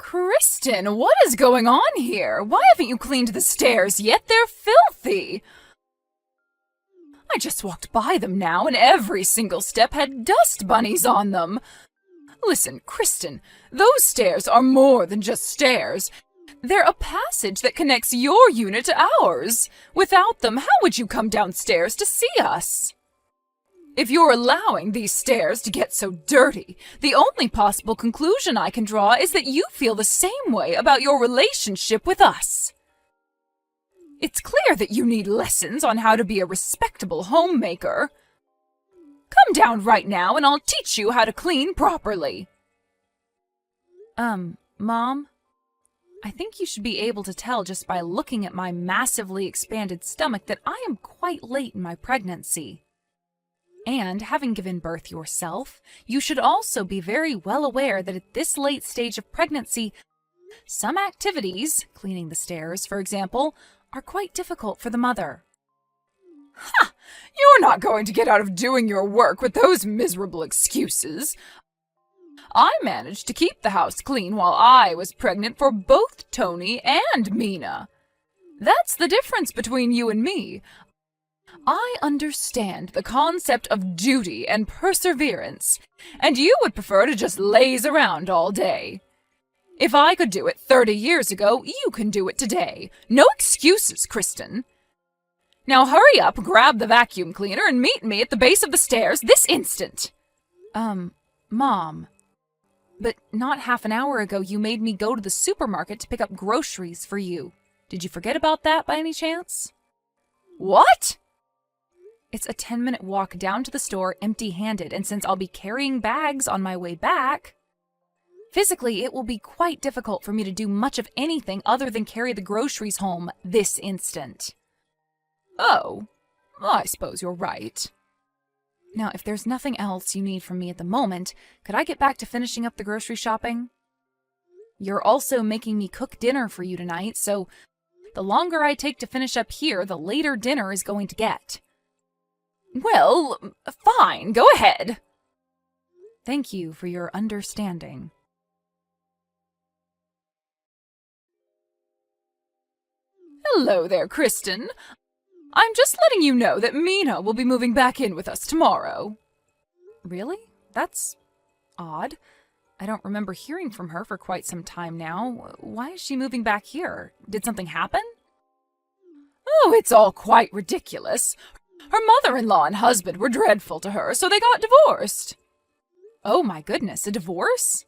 Kristen, what is going on here? Why haven't you cleaned the stairs yet? They're filthy! I just walked by them now, and every single step had dust bunnies on them. Listen, Kristen, those stairs are more than just stairs. They're a passage that connects your unit to ours. Without them, how would you come downstairs to see us? If you're allowing these stairs to get so dirty, the only possible conclusion I can draw is that you feel the same way about your relationship with us. It's clear that you need lessons on how to be a respectable homemaker. Come down right now and I'll teach you how to clean properly. Mom? I think you should be able to tell just by looking at my massively expanded stomach that I am quite late in my pregnancy. And, having given birth yourself, you should also be very well aware that at this late stage of pregnancy, some activities, cleaning the stairs, for example, are quite difficult for the mother. Ha! You're not going to get out of doing your work with those miserable excuses. I managed to keep the house clean while I was pregnant for both Tony and Mina. That's the difference between you and me. I understand the concept of duty and perseverance, and you would prefer to just laze around all day. If I could do it 30 years ago, you can do it today. No excuses, Kristen. Now hurry up, grab the vacuum cleaner, and meet me at the base of the stairs this instant. Mom. But not half an hour ago you made me go to the supermarket to pick up groceries for you. Did you forget about that by any chance? What? It's a 10-minute walk down to the store empty-handed, and since I'll be carrying bags on my way back, physically it will be quite difficult for me to do much of anything other than carry the groceries home this instant. Oh, I suppose you're right. Now, if there's nothing else you need from me at the moment, could I get back to finishing up the grocery shopping? You're also making me cook dinner for you tonight, so the longer I take to finish up here, the later dinner is going to get. Well, fine, go ahead. Thank you for your understanding. Hello there, Kristen. I'm just letting you know that Mina will be moving back in with us tomorrow. Really? That's odd. I don't remember hearing from her for quite some time now. Why is she moving back here? Did something happen? Oh, it's all quite ridiculous. Her mother-in-law and husband were dreadful to her, so they got divorced. Oh my goodness, a divorce?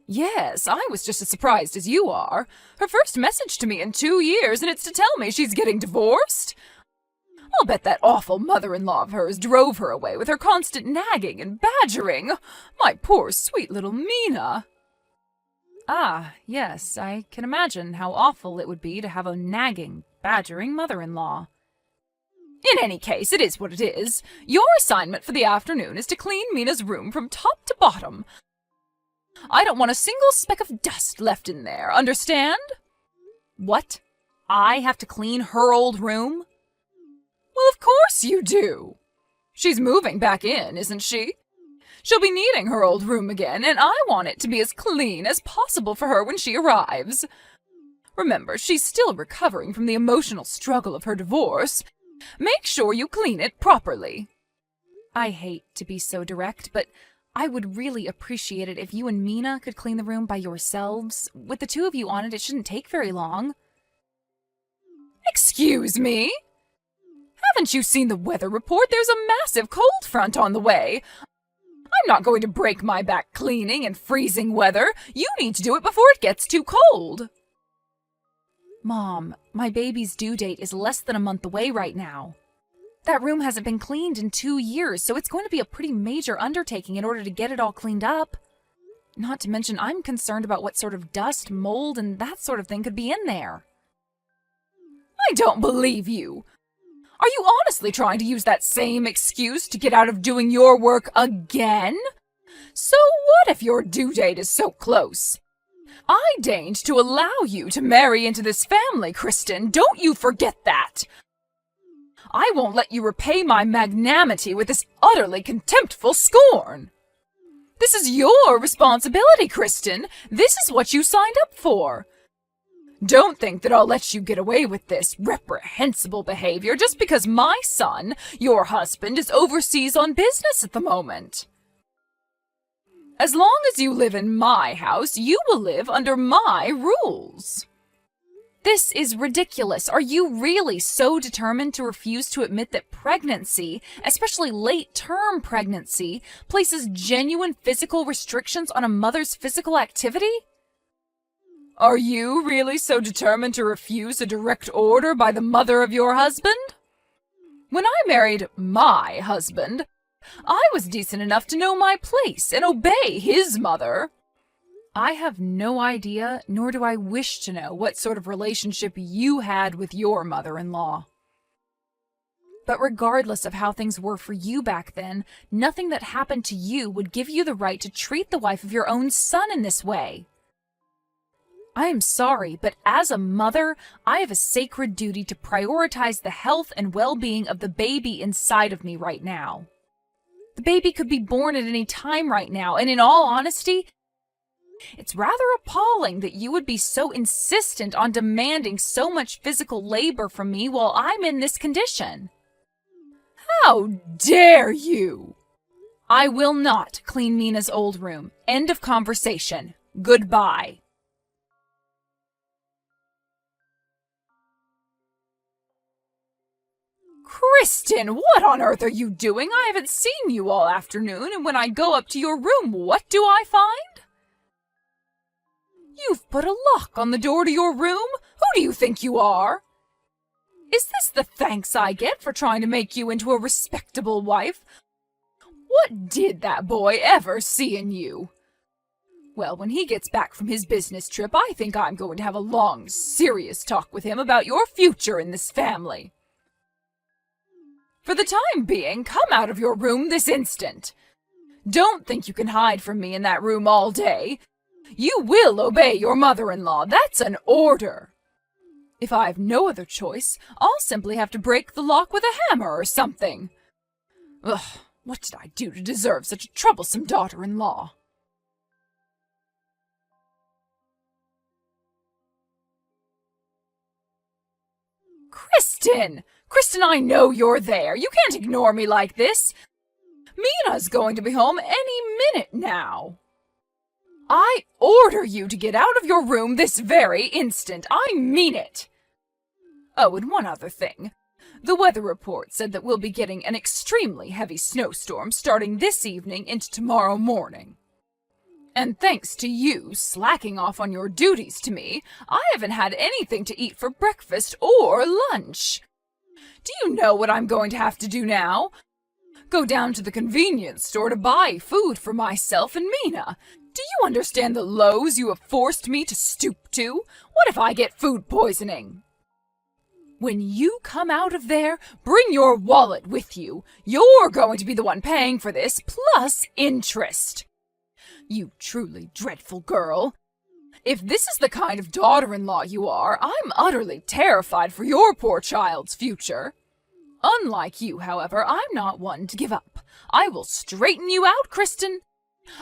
Yes, I was just as surprised as you are. Her first message to me in 2 years, and it's to tell me she's getting divorced. I'll bet that awful mother-in-law of hers drove her away with her constant nagging and badgering. My poor sweet little Mina. Ah, yes, I can imagine how awful it would be to have a nagging, badgering mother-in-law. In any case, it is what it is. Your assignment for the afternoon is to clean Mina's room from top to bottom. I don't want a single speck of dust left in there, understand? What? I have to clean her old room? Well, of course you do. She's moving back in, isn't she? She'll be needing her old room again, and I want it to be as clean as possible for her when she arrives. Remember, she's still recovering from the emotional struggle of her divorce. Make sure you clean it properly. I hate to be so direct, but I would really appreciate it if you and Mina could clean the room by yourselves. With the two of you on it, it shouldn't take very long. Excuse me? Haven't you seen the weather report? There's a massive cold front on the way. I'm not going to break my back cleaning in freezing weather. You need to do it before it gets too cold. Mom, my baby's due date is less than a month away right now. That room hasn't been cleaned in 2 years, so it's going to be a pretty major undertaking in order to get it all cleaned up. Not to mention, I'm concerned about what sort of dust, mold, and that sort of thing could be in there. I don't believe you. Are you honestly trying to use that same excuse to get out of doing your work again? So what if your due date is so close? I deigned to allow you to marry into this family, Kristen. Don't you forget that. I won't let you repay my magnanimity with this utterly contemptible scorn. This is your responsibility, Kristen. This is what you signed up for. Don't think that I'll let you get away with this reprehensible behavior just because my son, your husband, is overseas on business at the moment. As long as you live in my house, you will live under my rules. This is ridiculous. Are you really so determined to refuse to admit that pregnancy, especially late-term pregnancy, places genuine physical restrictions on a mother's physical activity? Are you really so determined to refuse a direct order by the mother of your husband? When I married my husband, I was decent enough to know my place and obey his mother. I have no idea, nor do I wish to know, what sort of relationship you had with your mother-in-law. But regardless of how things were for you back then, nothing that happened to you would give you the right to treat the wife of your own son in this way. I am sorry, but as a mother, I have a sacred duty to prioritize the health and well-being of the baby inside of me right now. The baby could be born at any time right now, and in all honesty, it's rather appalling that you would be so insistent on demanding so much physical labor from me while I'm in this condition. How dare you! I will not clean Mina's old room. End of conversation. Goodbye. Kristen, what on earth are you doing? I haven't seen you all afternoon, and when I go up to your room, what do I find? You've put a lock on the door to your room? Who do you think you are? Is this the thanks I get for trying to make you into a respectable wife? What did that boy ever see in you? Well, when he gets back from his business trip, I think I'm going to have a long, serious talk with him about your future in this family. For the time being, come out of your room this instant. Don't think you can hide from me in that room all day. You will obey your mother-in-law. That's an order. If I have no other choice, I'll simply have to break the lock with a hammer or something. Ugh, what did I do to deserve such a troublesome daughter-in-law? Kristen! Kristen, I know you're there. You can't ignore me like this. Mina's going to be home any minute now. I order you to get out of your room this very instant. I mean it. Oh, and one other thing. The weather report said that we'll be getting an extremely heavy snowstorm starting this evening into tomorrow morning. And thanks to you slacking off on your duties to me, I haven't had anything to eat for breakfast or lunch. Do you know what I'm going to have to do now? Go down to the convenience store to buy food for myself and Mina. Do you understand the lows you have forced me to stoop to? What if I get food poisoning? When you come out of there, bring your wallet with you. You're going to be the one paying for this, plus interest. You truly dreadful girl. If this is the kind of daughter-in-law you are, I'm utterly terrified for your poor child's future. Unlike you, however, I'm not one to give up. I will straighten you out, Kristen.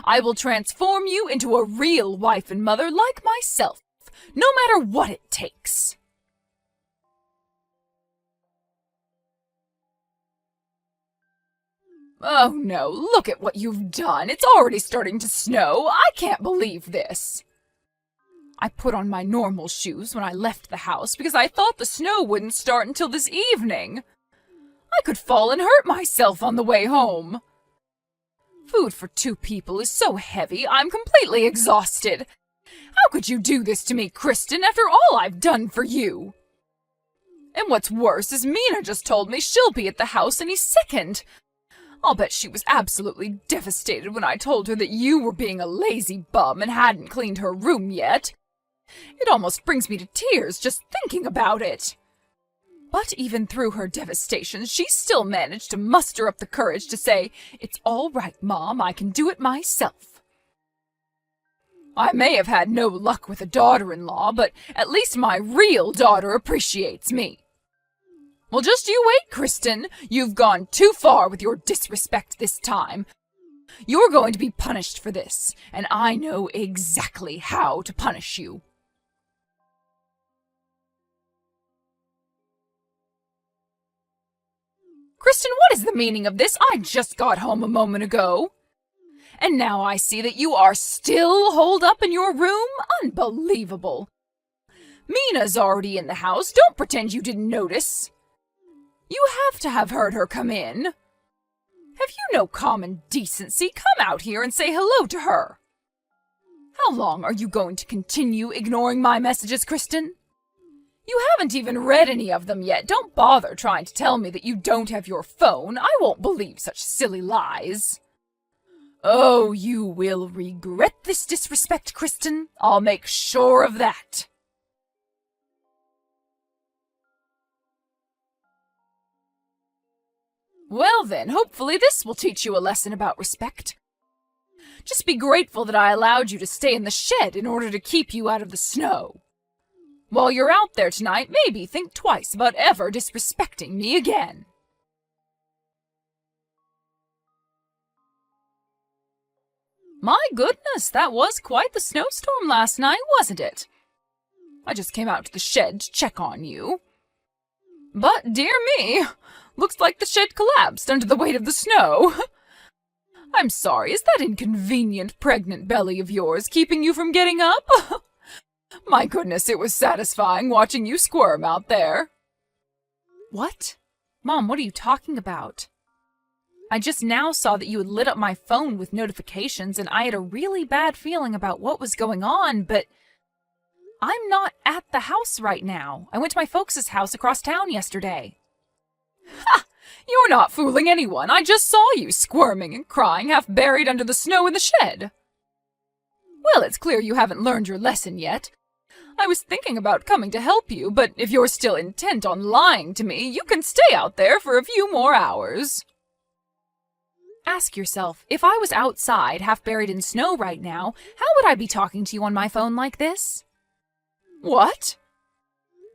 I will transform you into a real wife and mother like myself, no matter what it takes. Oh no, look at what you've done. It's already starting to snow. I can't believe this. I put on my normal shoes when I left the house because I thought the snow wouldn't start until this evening. I could fall and hurt myself on the way home. Food for 2 people is so heavy, I'm completely exhausted. How could you do this to me, Kristen, after all I've done for you? And what's worse is Mina just told me she'll be at the house any second. I'll bet she was absolutely devastated when I told her that you were being a lazy bum and hadn't cleaned her room yet. It almost brings me to tears just thinking about it. But even through her devastation, she still managed to muster up the courage to say, "It's all right, Mom, I can do it myself." I may have had no luck with a daughter-in-law, but at least my real daughter appreciates me. Well, just you wait, Kristen. You've gone too far with your disrespect this time. You're going to be punished for this, and I know exactly how to punish you. Kristen, what is the meaning of this? I just got home a moment ago. And now I see that you are still holed up in your room? Unbelievable. Mina's already in the house. Don't pretend you didn't notice. You have to have heard her come in. Have you no common decency? Come out here and say hello to her. How long are you going to continue ignoring my messages, Kristen? You haven't even read any of them yet. Don't bother trying to tell me that you don't have your phone. I won't believe such silly lies. Oh, you will regret this disrespect, Kristen. I'll make sure of that. Well then, hopefully this will teach you a lesson about respect. Just be grateful that I allowed you to stay in the shed in order to keep you out of the snow. While you're out there tonight, maybe think twice about ever disrespecting me again. My goodness, that was quite the snowstorm last night, wasn't it? I just came out to the shed to check on you. But, dear me, looks like the shed collapsed under the weight of the snow. I'm sorry, is that inconvenient pregnant belly of yours keeping you from getting up? My goodness, it was satisfying watching you squirm out there. What? Mom, what are you talking about? I just now saw that you had lit up my phone with notifications, and I had a really bad feeling about what was going on, but I'm not at the house right now. I went to my folks' house across town yesterday. Ha! You're not fooling anyone. I just saw you squirming and crying, half buried under the snow in the shed. Well, it's clear you haven't learned your lesson yet. I was thinking about coming to help you, but if you're still intent on lying to me, you can stay out there for a few more hours. Ask yourself, if I was outside, half buried in snow right now, how would I be talking to you on my phone like this? What?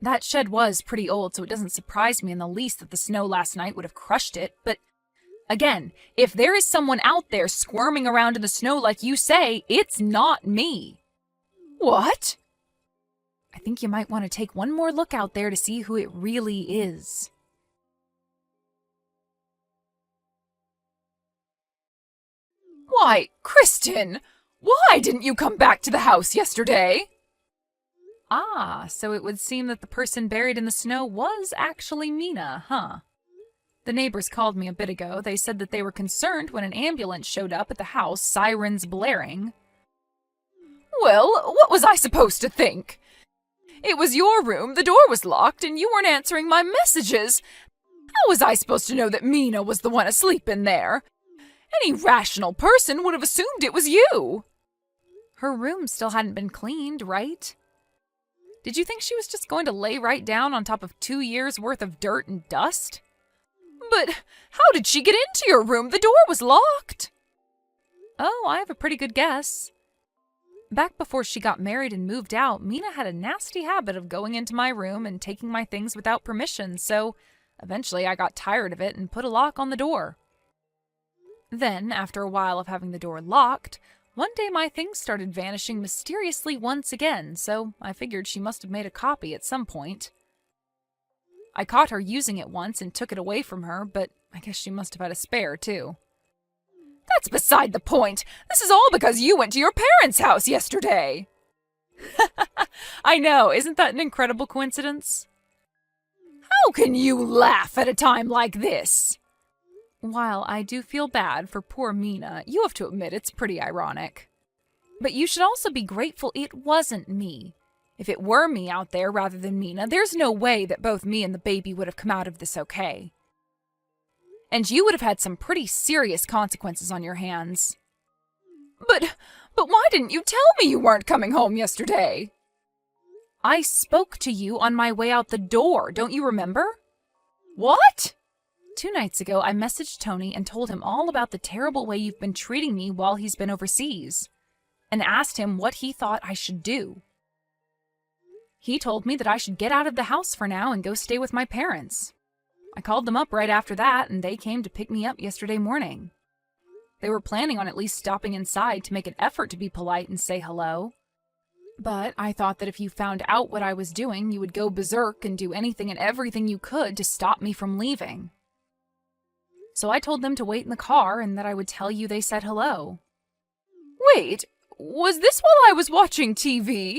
That shed was pretty old, so it doesn't surprise me in the least that the snow last night would have crushed it, but again, if there is someone out there squirming around in the snow like you say, it's not me. What? I think you might want to take one more look out there to see who it really is. Why, Kristen! Why didn't you come back to the house yesterday? Ah, so it would seem that the person buried in the snow was actually Mina, huh? The neighbors called me a bit ago. They said that they were concerned when an ambulance showed up at the house, sirens blaring. Well, what was I supposed to think? It was your room, the door was locked, and you weren't answering my messages. How was I supposed to know that Mina was the one asleep in there? Any rational person would have assumed it was you. Her room still hadn't been cleaned, right? Did you think she was just going to lay right down on top of 2 years' worth of dirt and dust? But how did she get into your room? The door was locked. Oh, I have a pretty good guess. Back before she got married and moved out, Mina had a nasty habit of going into my room and taking my things without permission, so eventually I got tired of it and put a lock on the door. Then, after a while of having the door locked, one day my things started vanishing mysteriously once again, so I figured she must have made a copy at some point. I caught her using it once and took it away from her, but I guess she must have had a spare, too. That's beside the point. This is all because you went to your parents' house yesterday. I know, isn't that an incredible coincidence? How can you laugh at a time like this? While I do feel bad for poor Mina, you have to admit it's pretty ironic. But you should also be grateful it wasn't me. If it were me out there rather than Mina, there's no way that both me and the baby would have come out of this okay. And you would have had some pretty serious consequences on your hands. But why didn't you tell me you weren't coming home yesterday? I spoke to you on my way out the door, don't you remember? What? 2 nights ago, I messaged Tony and told him all about the terrible way you've been treating me while he's been overseas, and asked him what he thought I should do. He told me that I should get out of the house for now and go stay with my parents. I called them up right after that, and they came to pick me up yesterday morning. They were planning on at least stopping inside to make an effort to be polite and say hello. But I thought that if you found out what I was doing, you would go berserk and do anything and everything you could to stop me from leaving. So I told them to wait in the car and that I would tell you they said hello. Wait, was this while I was watching TV?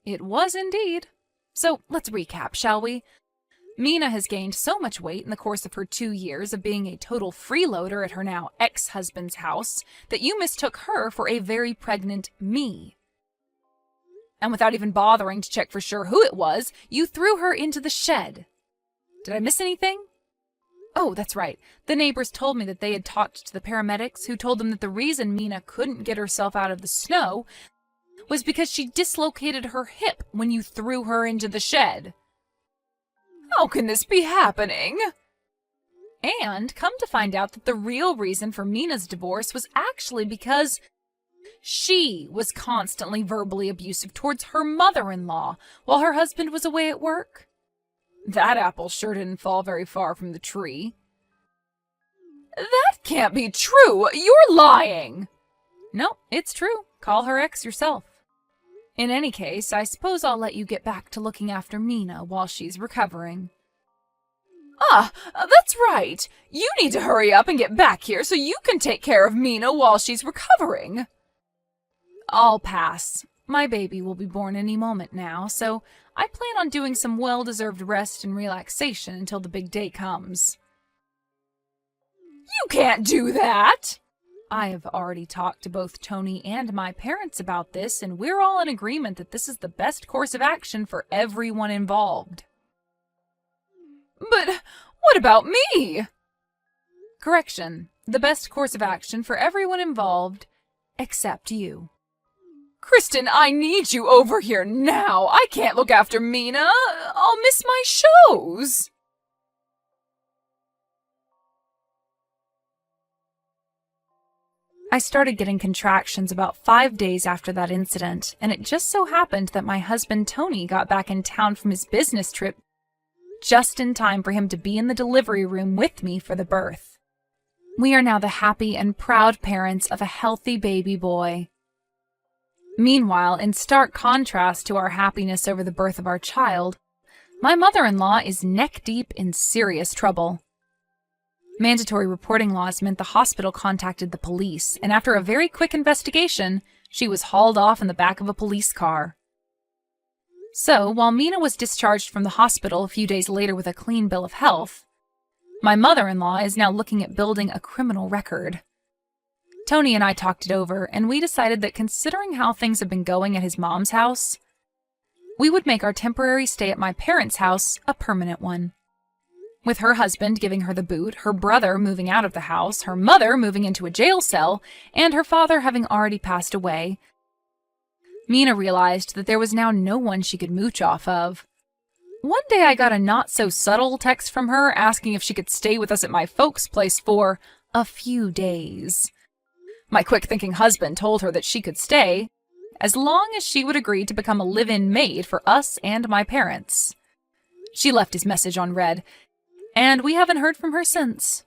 It was indeed. So let's recap, shall we? Mina has gained so much weight in the course of her 2 years of being a total freeloader at her now ex-husband's house that you mistook her for a very pregnant me. And without even bothering to check for sure who it was, you threw her into the shed. Did I miss anything? Oh, that's right. The neighbors told me that they had talked to the paramedics who told them that the reason Mina couldn't get herself out of the snow was because she dislocated her hip when you threw her into the shed. How can this be happening? And come to find out that the real reason for Mina's divorce was actually because she was constantly verbally abusive towards her mother-in-law while her husband was away at work. That apple sure didn't fall very far from the tree. That can't be true! You're lying! No, it's true. Call her ex yourself. In any case, I suppose I'll let you get back to looking after Mina while she's recovering. Ah, that's right. You need to hurry up and get back here so you can take care of Mina while she's recovering. I'll pass. My baby will be born any moment now, so I plan on doing some well-deserved rest and relaxation until the big day comes. You can't do that! I have already talked to both Tony and my parents about this, and we're all in agreement that this is the best course of action for everyone involved. But what about me? Correction. The best course of action for everyone involved, except you. Kristen, I need you over here now. I can't look after Mina. I'll miss my shows. I started getting contractions about 5 days after that incident, and it just so happened that my husband Tony got back in town from his business trip just in time for him to be in the delivery room with me for the birth. We are now the happy and proud parents of a healthy baby boy. Meanwhile, in stark contrast to our happiness over the birth of our child, my mother-in-law is neck-deep in serious trouble. Mandatory reporting laws meant the hospital contacted the police, and after a very quick investigation, she was hauled off in the back of a police car. So, while Mina was discharged from the hospital a few days later with a clean bill of health, my mother-in-law is now looking at building a criminal record. Tony and I talked it over, and we decided that considering how things have been going at his mom's house, we would make our temporary stay at my parents' house a permanent one. With her husband giving her the boot, her brother moving out of the house, her mother moving into a jail cell, and her father having already passed away, Mina realized that there was now no one she could mooch off of. One day I got a not-so-subtle text from her asking if she could stay with us at my folks' place for a few days. My quick-thinking husband told her that she could stay, as long as she would agree to become a live-in maid for us and my parents. She left his message unread, and we haven't heard from her since.